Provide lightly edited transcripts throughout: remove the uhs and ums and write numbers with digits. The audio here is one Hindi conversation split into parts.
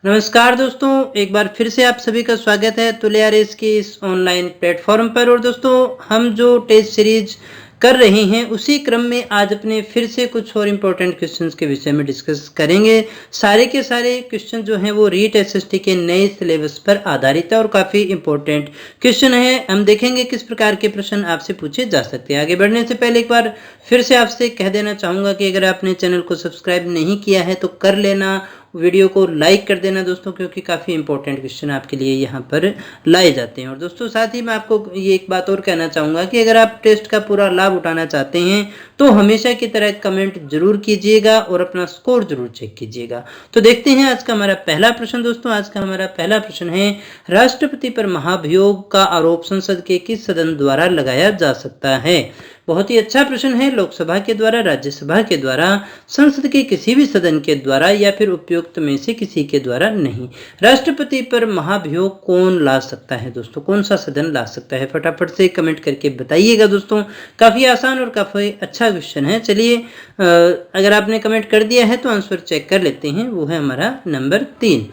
नमस्कार दोस्तों, एक बार फिर से आप सभी का स्वागत है तुल्यारेस के इस ऑनलाइन प्लेटफॉर्म पर। और दोस्तों, हम जो टेस्ट सीरीज कर रहे हैं उसी क्रम में आज अपने फिर से कुछ और इम्पोर्टेंट क्वेश्चंस के विषय में डिस्कस करेंगे। सारे के सारे क्वेश्चन जो हैं वो रीट एसएसटी के नए सिलेबस पर आधारित है और काफ़ी इम्पोर्टेंट क्वेश्चन है। हम देखेंगे किस प्रकार के प्रश्न आपसे पूछे जा सकते हैं। आगे बढ़ने से पहले एक बार फिर से आपसे कह देना चाहूँगा कि अगर आपने चैनल को सब्सक्राइब नहीं किया है तो कर लेना, वीडियो को लाइक कर देना दोस्तों, क्योंकि काफ़ी इंपॉर्टेंट क्वेश्चन आपके लिए यहाँ पर लाए जाते हैं। और दोस्तों, साथ ही मैं आपको ये एक बात और कहना चाहूँगा कि अगर आप टेस्ट का पूरा लाभ उठाना चाहते हैं तो हमेशा की तरह कमेंट जरूर कीजिएगा और अपना स्कोर जरूर चेक कीजिएगा। तो देखते हैं आज का हमारा पहला प्रश्न। दोस्तों, आज का हमारा पहला प्रश्न है, राष्ट्रपति पर महाभियोग का आरोप संसद के किस सदन द्वारा लगाया जा सकता है? बहुत ही अच्छा प्रश्न है। लोकसभा के द्वारा, राज्यसभा के द्वारा, संसद के किसी भी सदन के द्वारा या फिर उपयुक्त में से किसी के द्वारा नहीं। राष्ट्रपति पर महाभियोग कौन ला सकता है दोस्तों? कौन सा सदन ला सकता है? फटाफट से कमेंट करके बताइएगा दोस्तों। काफ़ी आसान और काफ़ी अच्छा क्वेश्चन है। चलिए, अगर आपने कमेंट कर दिया है तो आंसर चेक कर लेते हैं। वो है हमारा नंबर 3।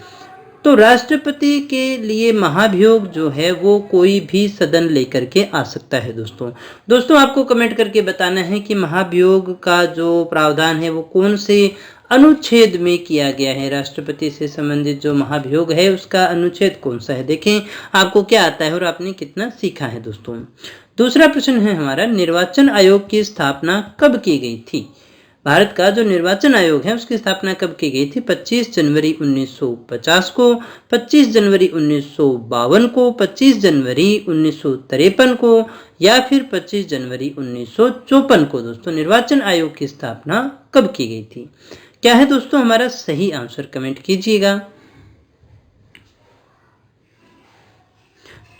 तो राष्ट्रपति के लिए महाभियोग जो है वो कोई भी सदन लेकर के आ सकता है दोस्तों आपको कमेंट करके बताना है कि महाभियोग का जो प्रावधान है वो कौन से अनुच्छेद में किया गया है। राष्ट्रपति से संबंधित जो महाभियोग है उसका अनुच्छेद कौन सा है। देखें आपको क्या आता है और आपने कितना सीखा है दोस्तों। दूसरा प्रश्न है हमारा, निर्वाचन आयोग की स्थापना कब की गई थी? भारत का जो निर्वाचन आयोग है उसकी स्थापना कब की गई थी? 25 जनवरी 1950 को, 25 जनवरी 1952 को, 25 जनवरी 1953 को या फिर 25 जनवरी 1954 को। दोस्तों, निर्वाचन आयोग की स्थापना कब की गई थी? क्या है दोस्तों हमारा सही आंसर? कमेंट कीजिएगा।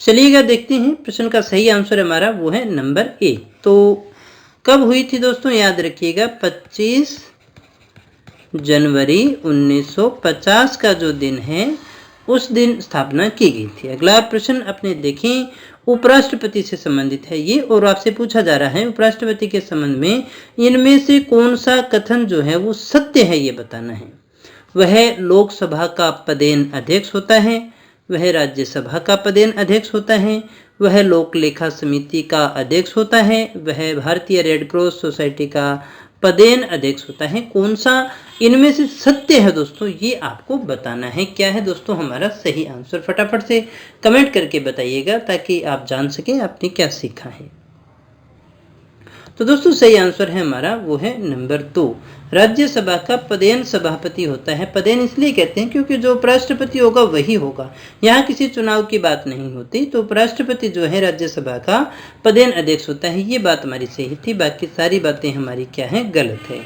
चलिएगा देखते हैं, प्रश्न का सही आंसर हमारा वो है नंबर ए। तो कब हुई थी दोस्तों? याद रखिएगा, 25 जनवरी 1950 का जो दिन है उस दिन स्थापना की गई थी। अगला प्रश्न अपने देखें, उपराष्ट्रपति से संबंधित है ये और आपसे पूछा जा रहा है उपराष्ट्रपति के संबंध में इनमें से कौन सा कथन जो है वो सत्य है, ये बताना है। वह लोकसभा का पदेन अध्यक्ष होता है, वह राज्यसभा का पदेन अध्यक्ष होता है, वह लोक लेखा समिति का अध्यक्ष होता है, वह भारतीय रेड क्रॉस सोसाइटी का पदेन अध्यक्ष होता है। कौन सा इनमें से सत्य है दोस्तों, ये आपको बताना है। क्या है दोस्तों हमारा सही आंसर? फटाफट से कमेंट करके बताइएगा ताकि आप जान सकें आपने क्या सीखा है। तो दोस्तों, सही आंसर है हमारा वो है नंबर 2। राज्यसभा का पदेन सभापति होता है। पदेन इसलिए कहते हैं क्योंकि जो उपराष्ट्रपति होगा वही होगा, यहाँ किसी चुनाव की बात नहीं होती। तो उपराष्ट्रपति जो है राज्यसभा का पदेन अध्यक्ष होता है। ये बात हमारी सही थी, बाकी सारी बातें हमारी क्या है, गलत है।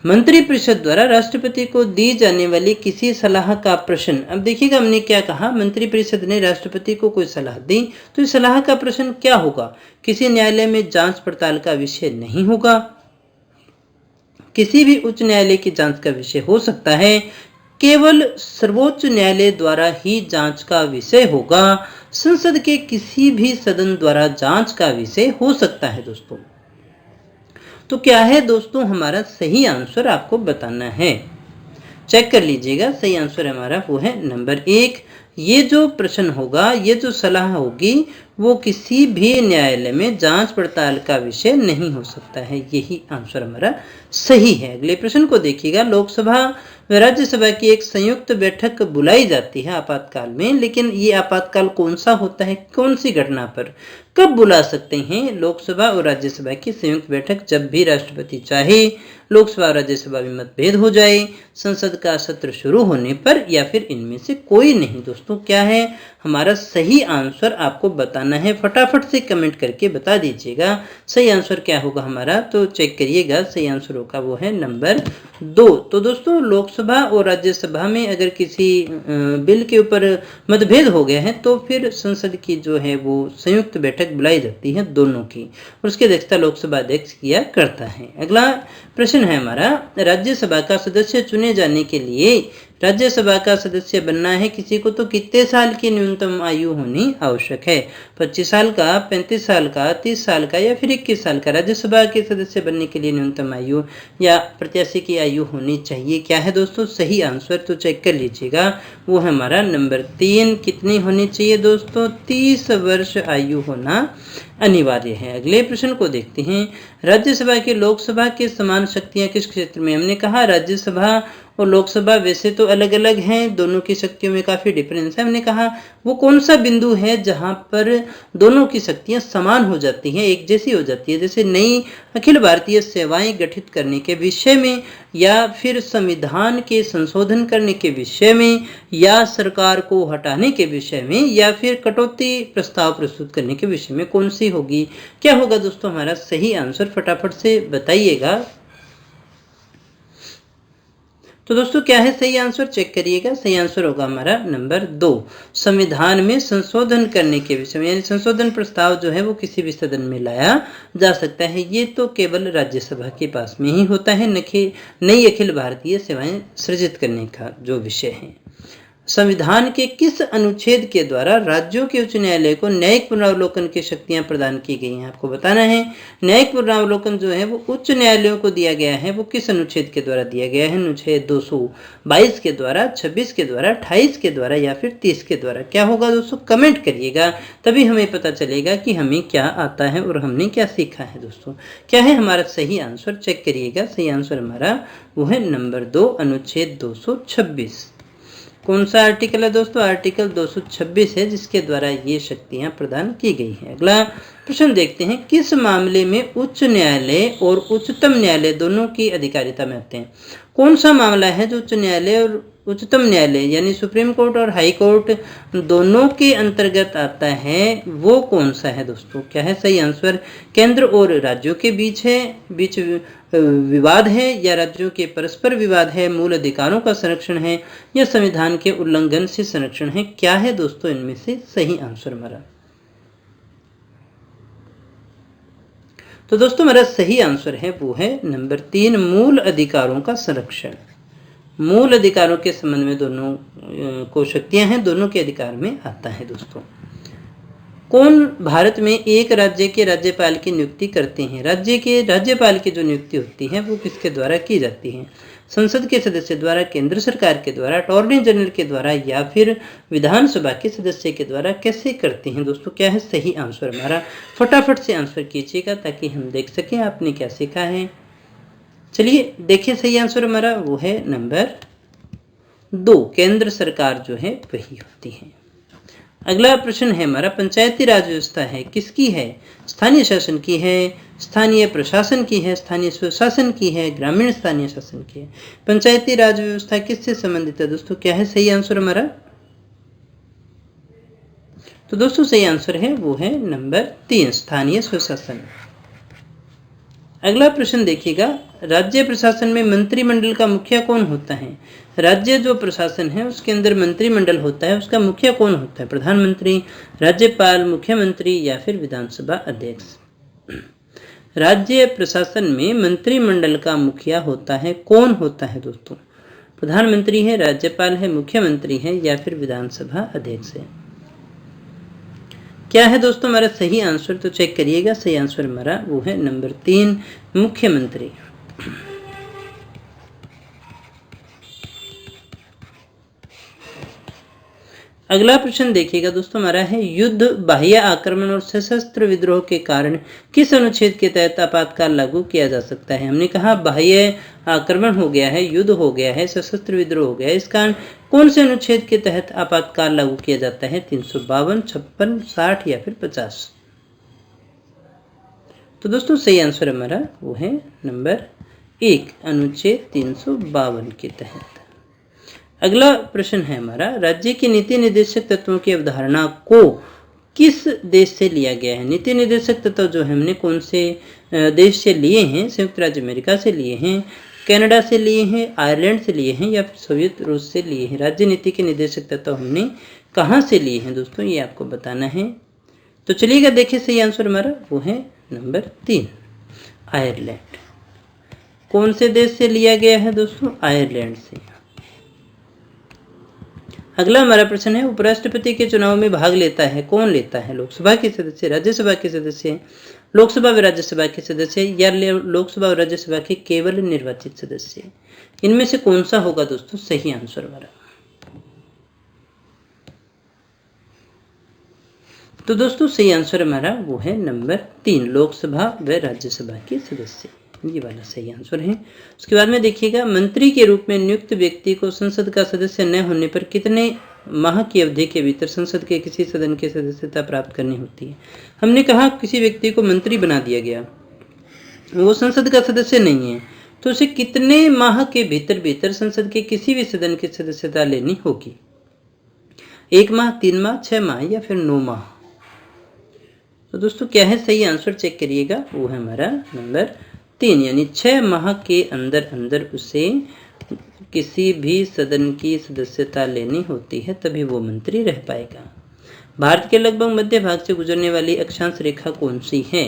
मंत्रिपरिषद द्वारा राष्ट्रपति को दी जाने वाली किसी सलाह का प्रश्न। अब देखिएगा हमने क्या कहा, मंत्रिपरिषद ने राष्ट्रपति को कोई सलाह दी तो इस सलाह का प्रश्न क्या होगा? किसी न्यायालय में जांच पड़ताल का विषय नहीं होगा, किसी भी उच्च न्यायालय की जांच का विषय हो सकता है, केवल सर्वोच्च न्यायालय द्वारा ही जांच का विषय होगा, संसद के किसी भी सदन द्वारा जांच का विषय हो सकता है दोस्तों। तो क्या है दोस्तों हमारा सही आंसर? आपको बताना है। चेक कर लीजिएगा, सही आंसर हमारा वो है नंबर 1। ये जो प्रश्न होगा, ये जो सलाह होगी वो किसी भी न्यायालय में जांच पड़ताल का विषय नहीं हो सकता है। यही आंसर हमारा सही है। अगले प्रश्न को देखिएगा, लोकसभा व राज्यसभा की एक संयुक्त बैठक बुलाई जाती है आपातकाल में, लेकिन ये आपातकाल कौन सा होता है, कौन सी घटना पर, कब बुला सकते हैं लोकसभा और राज्यसभा की संयुक्त बैठक? जब भी राष्ट्रपति चाहे, लोकसभा और राज्यसभा में मतभेद हो जाए, संसद का सत्र शुरू होने पर, या फिर इनमें से कोई नहीं। दोस्तों, क्या है हमारा सही आंसर? आपको बताना है। फटाफट से कमेंट करके बता दीजिएगा सही आंसर क्या होगा हमारा। तो चेक करिएगा, सही आंसर होगा वो है नंबर 2। तो दोस्तों, लोकसभा और राज्यसभा में अगर किसी बिल के ऊपर मतभेद हो गया है तो फिर संसद की जो है वो संयुक्त बैठक बुलाई जाती है दोनों की, और उसकी अध्यक्षता लोकसभा अध्यक्ष किया करता है। अगला प्रश्न है हमारा, राज्यसभा का सदस्य चुने जाने के लिए राज्यसभा का सदस्य बनना है किसी को तो कितने साल की न्यूनतम आयु होनी आवश्यक है? 25 साल का, 35 साल का, 30 साल का या फिर 21 साल का राज्यसभा के सदस्य बनने के लिए न्यूनतम आयु या प्रत्याशी की आयु होनी चाहिए? क्या है दोस्तों सही आंसर? तो चेक कर लीजिएगा, वो है हमारा नंबर 3। कितनी होनी चाहिए दोस्तों? 30 वर्ष आयु होना अनिवार्य है। अगले प्रश्न को देखते हैं। राज्यसभा के लोकसभा के समान शक्तियां किस क्षेत्र में? हमने कहा राज्यसभा और लोकसभा वैसे तो अलग अलग हैं, दोनों की शक्तियों में काफी डिफरेंस है। हमने कहा वो कौन सा बिंदु है जहां पर दोनों की शक्तियां समान हो जाती हैं, एक जैसी हो जाती है? जैसे नई अखिल भारतीय सेवाएं गठित करने के विषय में, या फिर संविधान के संशोधन करने के विषय में, या सरकार को हटाने के विषय में, या फिर कटौती प्रस्ताव प्रस्तुत करने के विषय में, कौन सी होगी? क्या होगा दोस्तों हमारा सही आंसर? फटाफट से बताइएगा। तो दोस्तों क्या है सही आंसर? चेक करिएगा, सही आंसर होगा हमारा नंबर 2, संविधान में संशोधन करने के विषय में, यानी संशोधन प्रस्ताव जो है वो किसी भी सदन में लाया जा सकता है। ये तो केवल राज्यसभा के पास में ही होता है, न कि नई अखिल भारतीय सेवाएं सृजित करने का जो विषय है। संविधान के किस अनुच्छेद के द्वारा राज्यों के उच्च न्यायालय को न्यायिक पुनरावलोकन की शक्तियां प्रदान की गई हैं? आपको बताना है। न्यायिक पुनरावलोकन जो है वो उच्च न्यायालयों को दिया गया है, वो किस अनुच्छेद के द्वारा दिया गया है? अनुच्छेद 222 के द्वारा, 26 के द्वारा, 28 के द्वारा या फिर 30 के द्वारा? क्या होगा दोस्तों? कमेंट करिएगा, तभी हमें पता चलेगा कि हमें क्या आता है और हमने क्या सीखा है। दोस्तों क्या है हमारा सही आंसर? चेक करिएगा, सही आंसर हमारा वो है नंबर 2, अनुच्छेद 226। कौन सा आर्टिकल है दोस्तों? आर्टिकल 226 है, जिसके द्वारा ये शक्तियां प्रदान की गई है। अगला प्रश्न देखते हैं। किस मामले में उच्च न्यायालय और उच्चतम न्यायालय दोनों की अधिकारिता में आते हैं? कौन सा मामला है जो उच्च न्यायालय और उच्चतम न्यायालय यानी सुप्रीम कोर्ट और हाई कोर्ट दोनों के अंतर्गत आता है? वो कौन सा है दोस्तों? क्या है सही आंसर? केंद्र और राज्यों के बीच विवाद है, या राज्यों के परस्पर विवाद है, मूल अधिकारों का संरक्षण है, या संविधान के उल्लंघन से संरक्षण है? क्या है दोस्तों इनमें से सही आंसर हमारा? तो दोस्तों हमारा सही आंसर है वो है नंबर 3, मूल अधिकारों का संरक्षण। मूल अधिकारों के संबंध में दोनों को शक्तियां हैं, दोनों के अधिकार में आता है। दोस्तों कौन भारत में एक राज्य के राज्यपाल की नियुक्ति करते हैं? राज्य के राज्यपाल की जो नियुक्ति होती है वो किसके द्वारा की जाती है? संसद के सदस्य द्वारा, केंद्र सरकार के द्वारा, अटॉर्नी जनरल के द्वारा, या फिर विधानसभा के सदस्य के द्वारा? कैसे करते हैं दोस्तों? क्या है सही आंसर हमारा? फटाफट से आंसर कीजिएगा ताकि हम देख सकें आपने क्या सीखा है। चलिए देखिए, सही आंसर हमारा वो है नंबर 2, केंद्र सरकार जो है वही होती है। अगला प्रश्न है हमारा, पंचायती राज व्यवस्था है किसकी है? स्थानीय शासन की है, स्थानीय प्रशासन की है, स्थानीय स्वशासन की है, ग्रामीण स्थानीय शासन की है? पंचायती राज व्यवस्था किससे संबंधित है दोस्तों? क्या है सही आंसर हमारा? तो दोस्तों सही आंसर है वो है नंबर 3, स्थानीय स्वशासन। अगला प्रश्न देखिएगा, राज्य प्रशासन में मंत्रिमंडल का मुखिया कौन होता है? राज्य जो प्रशासन है उसके अंदर मंत्रिमंडल होता है, उसका मुखिया कौन होता है? प्रधानमंत्री, राज्यपाल, मुख्यमंत्री या फिर विधानसभा अध्यक्ष? राज्य प्रशासन में मंत्रिमंडल का मुखिया होता है, कौन होता है दोस्तों? प्रधानमंत्री है, राज्यपाल है, मुख्यमंत्री है या फिर विधानसभा अध्यक्ष है? क्या है दोस्तों हमारा सही आंसर? तो चेक करिएगा, सही आंसर हमारा वो है नंबर 3, मुख्यमंत्री। अगला प्रश्न देखिएगा दोस्तों हमारा है, युद्ध, बाह्य आक्रमण और सशस्त्र विद्रोह के कारण किस अनुच्छेद के तहत आपातकाल लागू किया जा सकता है? हमने कहा बाह्य आक्रमण हो गया है, युद्ध हो गया है, सशस्त्र विद्रोह हो गया है, इस कारण कौन से अनुच्छेद के तहत आपातकाल लागू किया जाता है? 352, 56, 60 या फिर 50? तो दोस्तों सही आंसर हमारा वो है नंबर 1, अनुच्छेद 352 के तहत। अगला प्रश्न है हमारा, राज्य के नीति निर्देशक तत्वों की अवधारणा को किस देश से लिया गया है? नीति निर्देशक तत्व जो है हमने कौन से देश से लिए हैं? संयुक्त राज्य अमेरिका से लिए हैं, कनाडा से लिए हैं, आयरलैंड से लिए हैं या फिर सोवियत रूस से लिए हैं? राज्य नीति के निर्देशक तत्व हमने कहाँ से लिए हैं दोस्तों, ये आपको बताना है। तो चलिएगा देखिए, सही आंसर हमारा वो है नंबर 3, आयरलैंड। कौन से देश से लिया गया है दोस्तों? आयरलैंड से। अगला हमारा प्रश्न है, उपराष्ट्रपति के चुनाव में भाग लेता है कौन लेता है? लोकसभा के सदस्य, राज्यसभा के सदस्य, लोकसभा व राज्यसभा के सदस्य या लोकसभा और राज्यसभा के केवल निर्वाचित सदस्य? इनमें से कौन सा होगा दोस्तों सही आंसर हमारा? तो दोस्तों सही आंसर हमारा वो है नंबर 3, लोकसभा व राज्यसभा के सदस्य, ये वाला सही आंसर है। उसके बाद में देखिएगा, मंत्री के रूप में नियुक्त व्यक्ति को संसद का सदस्य न होने पर कितने माह की अवधि के भीतर संसद के किसी सदन की सदस्यता प्राप्त करनी होती है? हमने कहा किसी व्यक्ति को मंत्री बना दिया गया, वो संसद का सदस्य नहीं है, तो उसे कितने माह के भीतर संसद के किसी भी सदन की सदस्यता लेनी होगी? 1 माह, 3 माह, 6 माह या फिर 9 माह? तो दोस्तों क्या है सही आंसर, चेक करिएगा, वो है हमारा नंबर 3, यानी 6 माह के अंदर उसे किसी भी सदन की सदस्यता लेनी होती है, तभी वो मंत्री रह पाएगा। भारत के लगभग मध्य भाग से गुजरने वाली अक्षांश रेखा कौन सी है?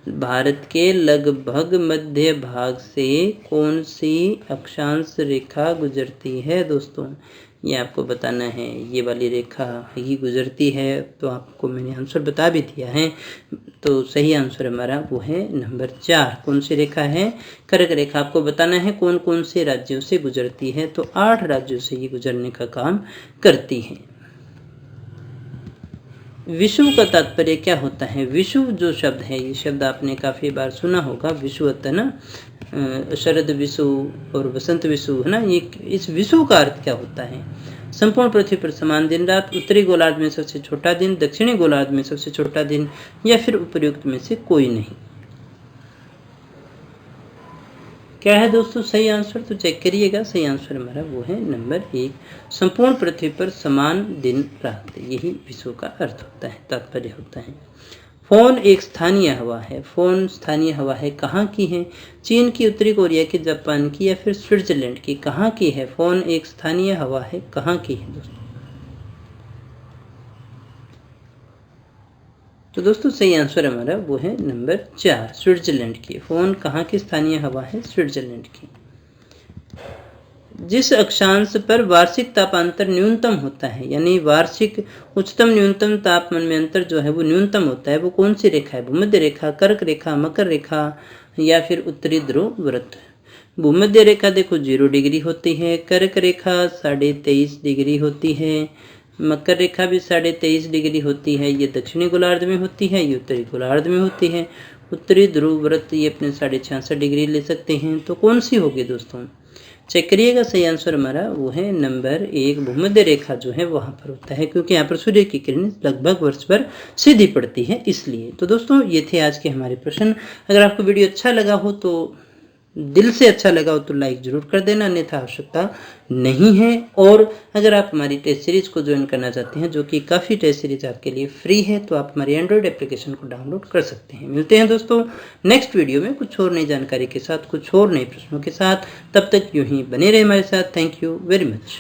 भारत के लगभग मध्य भाग से कौन सी अक्षांश रेखा गुजरती है दोस्तों? ये आपको बताना है, ये वाली रेखा ही गुजरती है, तो आपको मैंने आंसर बता भी दिया है। तो सही आंसर हमारा वो है नंबर 4, कौन सी रेखा है? कर्क रेखा। आपको बताना है कौन कौन से राज्यों से गुजरती है, तो 8 राज्यों से ये गुजरने का काम करती है। विषुव का तात्पर्य क्या होता है? विषुव जो शब्द है, ये शब्द आपने काफ़ी बार सुना होगा, विषुव होता है ना, शरद विषुव और वसंत विषुव, है ना। ये इस विषुव का अर्थ क्या होता है? संपूर्ण पृथ्वी पर समान दिन रात, उत्तरी गोलार्ध में सबसे छोटा दिन, दक्षिणी गोलार्ध में सबसे छोटा दिन, या फिर उपर्युक्त में से कोई नहीं। क्या है दोस्तों सही आंसर? तो चेक करिएगा, सही आंसर हमारा वो है नंबर 1, संपूर्ण पृथ्वी पर समान दिन रात, यही विषुव का अर्थ होता है, तात्पर्य होता है। फोन एक स्थानीय हवा है, फोन स्थानीय हवा है, कहाँ की है? चीन की, उत्तरी कोरिया की, जापान की या फिर स्विट्जरलैंड की? कहाँ की है फोन एक स्थानीय हवा है, कहाँ की है दोस्तों? तो दोस्तों सही आंसर हमारा वो है नंबर 4, स्विट्जरलैंड की। फोन कहाँ की स्थानीय हवा है? स्विट्जरलैंड की। जिस अक्षांश पर वार्षिक तापांतर न्यूनतम होता है, यानी वार्षिक उच्चतम न्यूनतम तापमान में अंतर जो है वो न्यूनतम होता है, वो कौन सी रेखा है? भूमध्य रेखा, कर्क रेखा, मकर रेखा या फिर उत्तरी ध्रुव वृत्त? भूमध्य रेखा देखो 0 डिग्री होती है, कर्क रेखा 23.5 डिग्री होती है, मकर रेखा भी 23.5 डिग्री होती है, ये दक्षिणी गोलार्ध में होती है, ये उत्तरी गोलार्ध में होती है। उत्तरी ध्रुव वृत्त ये अपने 66.5 डिग्री ले सकते हैं, तो कौन सी होगी दोस्तों? चेक करिएगा, सही आंसर हमारा वो है नंबर 1, भूमध्य रेखा जो है वहाँ पर होता है, क्योंकि यहाँ पर सूर्य की किरण लगभग वर्ष पर सीधी पड़ती है इसलिए। तो दोस्तों ये थे आज के हमारे प्रश्न। अगर आपको वीडियो अच्छा लगा हो, तो दिल से अच्छा लगा हो तो लाइक जरूर कर देना, अन्यथा आवश्यकता नहीं है। और अगर आप हमारी टेस्ट सीरीज को ज्वाइन करना चाहते हैं, जो कि काफ़ी टेस्ट सीरीज आपके लिए फ्री है, तो आप हमारी एंड्रॉयड एप्लीकेशन को डाउनलोड कर सकते हैं। मिलते हैं दोस्तों नेक्स्ट वीडियो में कुछ और नई जानकारी के साथ, कुछ और नए प्रश्नों के साथ। तब तक यूं ही बने रहे हमारे साथ। Thank you very much.